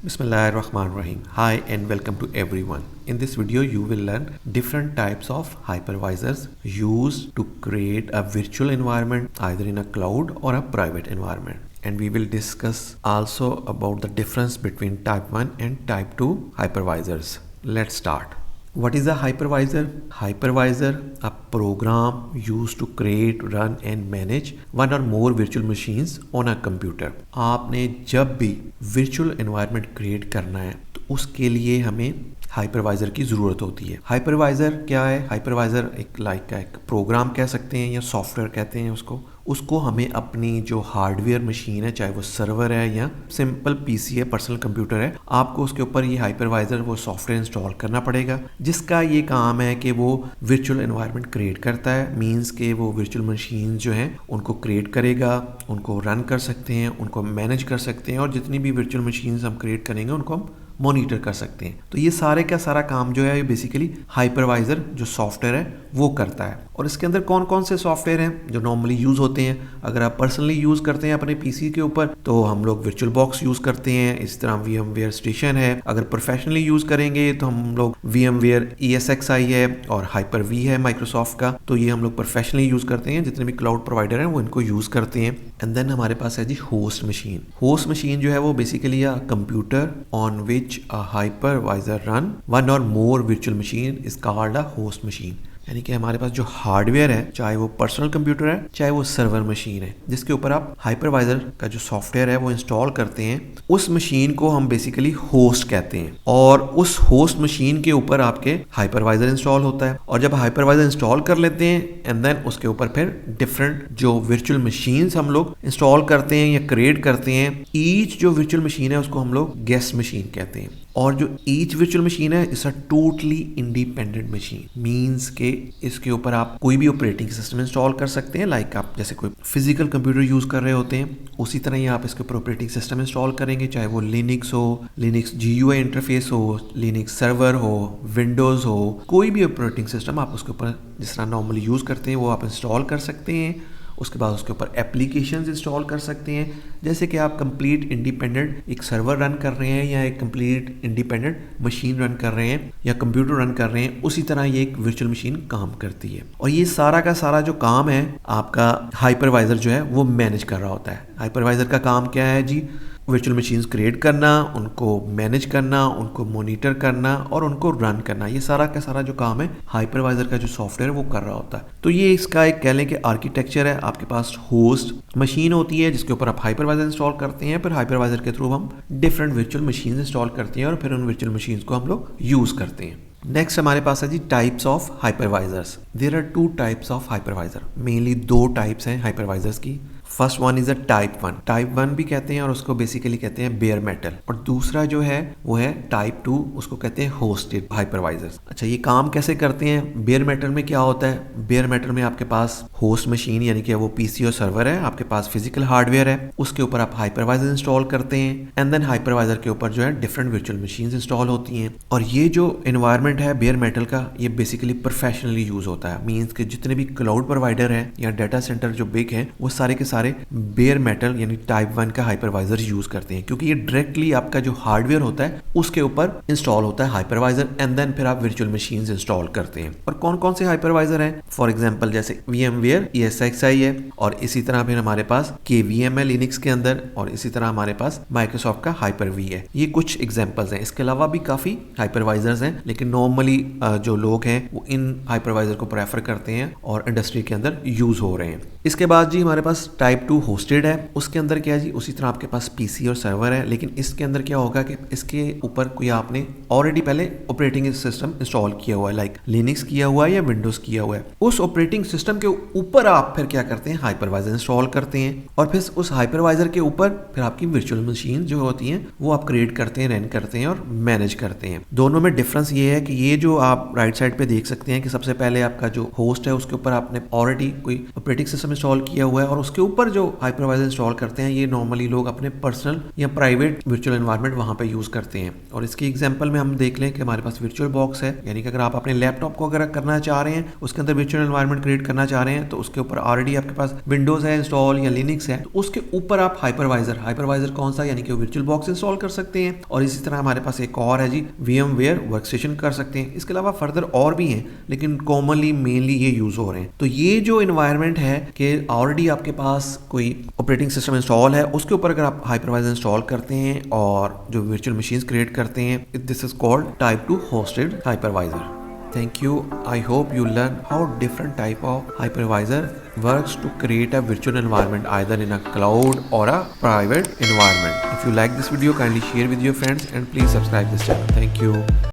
Bismillahirrahmanirrahim. Hi and welcome to everyone. In this video you will learn different types of hypervisors used to create a virtual environment either in a cloud or a private environment. And we will discuss also about the difference between type 1 and type 2 hypervisors. Let's start. What is a hypervisor? Hypervisor, a program used to create, run and manage one or more virtual machines on a computer. आपने जब भी virtual environment create करना है तो उसके लिए हमें hypervisor की ज़रूरत होती है। हाइपरवाइजर क्या है? हाइपरवाइजर एक प्रोग्राम कह सकते हैं या सॉफ्टवेयर कहते हैं उसको हमें अपनी जो हार्डवेयर मशीन है, चाहे वो सर्वर है या सिंपल पीसी है, पर्सनल कंप्यूटर है, आपको उसके ऊपर ये हाइपरवाइजर वो सॉफ्टवेयर इंस्टॉल करना पड़ेगा, जिसका ये काम है कि वो वर्चुअल एनवायरनमेंट क्रिएट करता है। मींस के वो वर्चुअल मशीन जो हैं उनको क्रिएट करेगा, उनको रन कर सकते हैं, उनको मैनेज कर सकते हैं और जितनी भी वर्चुअल मशीन्स हम क्रिएट करेंगे उनको हम मॉनिटर कर सकते हैं। तो ये सारे का सारा काम जो है ये बेसिकली हाइपरवाइजर जो सॉफ्टवेयर है वो करता है। और इसके अंदर कौन कौन से सॉफ्टवेयर हैं जो नॉर्मली यूज़ होते हैं? अगर आप पर्सनली यूज़ करते हैं अपने पीसी के ऊपर तो हम लोग वर्चुअल बॉक्स यूज़ करते हैं, इस तरह VMware स्टेशन है। अगर प्रोफेशनली यूज़ करेंगे तो हम लोग VMware ESXi है और Hyper-V है माइक्रोसॉफ्ट का, तो ये हम लोग प्रोफेशनली यूज़ करते हैं। जितने भी क्लाउड प्रोवाइडर हैं वो इनको यूज़ करते हैं। एंड देन हमारे पास है जी होस्ट मशीन। होस्ट मशीन जो है वो basically a computer on which a hypervisor run one और more virtual machine is called a host machine. यानी कि हमारे पास जो हार्डवेयर है, चाहे वो पर्सनल कंप्यूटर है चाहे वो सर्वर मशीन है, जिसके ऊपर आप हाइपरवाइजर का जो सॉफ्टवेयर है वो इंस्टॉल करते हैं, उस मशीन को हम बेसिकली होस्ट कहते हैं। और उस होस्ट मशीन के ऊपर आपके हाइपरवाइजर इंस्टॉल होता है। और जब हाइपरवाइजर इंस्टॉल कर लेते हैं एंड देन उसके ऊपर फिर डिफरेंट जो वर्चुअल मशीन्स हम लोग इंस्टॉल करते हैं या क्रिएट करते हैं, ईच जो वर्चुअल मशीन है उसको हम लोग गेस्ट मशीन कहते हैं। और जो ईच वर्चुअल मशीन है it's a totally independent machine. Means के इसके ऊपर आप कोई भी ऑपरेटिंग सिस्टम इंस्टॉल कर सकते हैं। लाइक आप जैसे कोई फिजिकल कंप्यूटर यूज कर रहे होते हैं उसी तरह ही आप इसके ऊपर ऑपरेटिंग सिस्टम इंस्टॉल करेंगे, चाहे वो लिनक्स हो, लिनक्स GUI इंटरफेस हो, लिनक्स सर्वर हो, विंडोज हो, कोई भी ऑपरेटिंग सिस्टम आप उसके ऊपर जिस तरह नॉर्मली यूज करते हैं वो आप इंस्टॉल कर सकते हैं। उसके बाद उसके ऊपर एप्लीकेशंस इंस्टॉल कर सकते हैं। जैसे कि आप कंप्लीट इंडिपेंडेंट एक सर्वर रन कर रहे हैं या एक कंप्लीट इंडिपेंडेंट मशीन रन कर रहे हैं या कंप्यूटर रन कर रहे हैं, उसी तरह ये एक वर्चुअल मशीन काम करती है। और ये सारा का सारा जो काम है आपका हाइपरवाइजर जो है वो मैनेज कर रहा होता है। हाइपरवाइजर का काम क्या है जी? वर्चुअल मशीन्स क्रिएट करना, उनको मैनेज करना, उनको मॉनिटर करना और उनको रन करना। ये सारा का सारा जो काम है हाइपरवाइजर का जो सॉफ्टवेयर है वो कर रहा होता है। तो ये इसका एक कह लें कि आर्किटेक्चर है। आपके पास होस्ट मशीन होती है जिसके ऊपर आप हाइपरवाइजर इंस्टॉल करते हैं, फिर हाइपरवाइजर के थ्रू हम डिफरेंट वर्चुअल मशीन इंस्टॉल करते हैं और फिर उन वर्चुअल मशीन्स को हम लोग यूज़ करते हैं। नेक्स्ट हमारे पास है जी types of hypervisors. There are two types of hypervisor. Mainly दो टाइप्स हैं हाइपरवाइजर्स की। First one is a type 1। Type 1 भी कहते हैं और उसको बेसिकली कहते हैं बेयर मेटल। और दूसरा जो है वो है टाइप 2, उसको कहते हैं होस्टेड हाइपरवाइजर्स। अच्छा, ये काम कैसे करते हैं? बेयर मेटल में क्या होता है? बेयर मेटल में आपके पास होस्ट मशीन यानी कि वो पीसी और सर्वर है, आपके पास फिजिकल हार्डवेयर है, उसके ऊपर आप हाइपरवाइजर इंस्टॉल करते हैं एंड देन हाइपरवाइजर के ऊपर जो है डिफरेंट वर्चुअल मशीन इंस्टॉल होती हैं। और ये जो एनवायरनमेंट है बेयर मेटल का, ये बेसिकली प्रोफेशनली यूज होता है। मीन्स के जितने भी क्लाउड प्रोवाइडर है या डाटा सेंटर जो बिग है वो सारे के सारे बेयर मेटल यानी टाइप 1 का हाइपरवाइजर यूज करते हैं, क्योंकि ये डायरेक्टली आपका जो हार्डवेयर होता है उसके ऊपर इंस्टॉल होता है हाइपरवाइजर एंड देन फिर आप वर्चुअल मशीन्स इंस्टॉल करते हैं। और कौन कौन से हाइपरवाइजर हैं? फॉर एग्जांपल जैसे VMware ESXi है और इसी तरह फिर हमारे पास KVM है लिनक्स के अंदर और इसी तरह हमारे पास माइक्रोसॉफ्ट का Hyper-V है। ये कुछ एग्जांपल्स हैं। इसके अलावा भी काफी हाइपरवाइजर्स हैं, लेकिन नॉर्मली जो लोग हैं वो इन हाइपरवाइजर को प्रेफर करते हैं और इंडस्ट्री के अंदर यूज हो रहे हैं। इसके बाद जी हमारे पास टाइप 2 होस्टेड है। उसके अंदर क्या है जी? उसी तरह आपके पास पीसी और सर्वर है, लेकिन इसके अंदर क्या होगा कि इसके ऊपर कोई आपने ऑलरेडी पहले ऑपरेटिंग सिस्टम इंस्टॉल किया हुआ है, लाइक लिनक्स किया हुआ है या विंडोज किया हुआ है। उस ऑपरेटिंग सिस्टम के ऊपर आप फिर क्या करते हैं? हाइपरवाइजर इंस्टॉल करते हैं और फिर उस हाइपरवाइजर के ऊपर फिर आपकी वर्चुअल मशीन जो होती हैं वो आप क्रिएट करते हैं, रन करते हैं और मैनेज करते हैं। दोनों में डिफरेंस ये है कि ये जो आप राइट साइड पे देख सकते हैं कि सबसे पहले आपका जो होस्ट है उसके ऊपर आपने ऑलरेडी कोई ऑपरेटिंग सिस्टम इंस्टॉल किया हुआ है और उसके ऊपर ऊपर जो हाइपरवाइजर इंस्टॉल करते हैं ये नॉर्मली लोग अपने पर्सनल या प्राइवेट वर्चुअल एनवायरनमेंट वहां पे यूज करते हैं। और इसकी एग्जांपल में हम देख लें कि हमारे पास वर्चुअल बॉक्स है, यानी कि अगर आप अपने लैपटॉप को अगर करना चाह रहे हैं, उसके अंदर वर्चुअल एनवायरनमेंट क्रिएट करना चाह रहे हैं, तो उसके ऊपर ऑलरेडी आपके पास विंडोज है इंस्टॉल या लिनक्स है, तो उसके ऊपर आप हाइपरवाइजर कौन सा, यानी कि वर्चुअल बॉक्स इंस्टॉल कर सकते हैं। और इसी तरह हमारे पास एक और है जी, VMware वर्कस्टेशन कर सकते हैं। इसके अलावा फर्दर और भी हैं, लेकिन कॉमनली मेनली ये यूज हो रहे हैं। तो ये जो एनवायरनमेंट है कि ऑलरेडी आपके पास कोई ऑपरेटिंग सिस्टम इंस्टॉल है, उसके ऊपर अगर आप हाइपरवाइजर इंस्टॉल करते हैं और जो वर्चुअल मशीन्स क्रिएट करते हैं, this is called type 2 hosted hypervisor. Thank you. I hope you learn how different type of hypervisor works to create a virtual environment either in a cloud or a private environment. If you like this video, kindly share with your friends and please subscribe this channel. Thank you.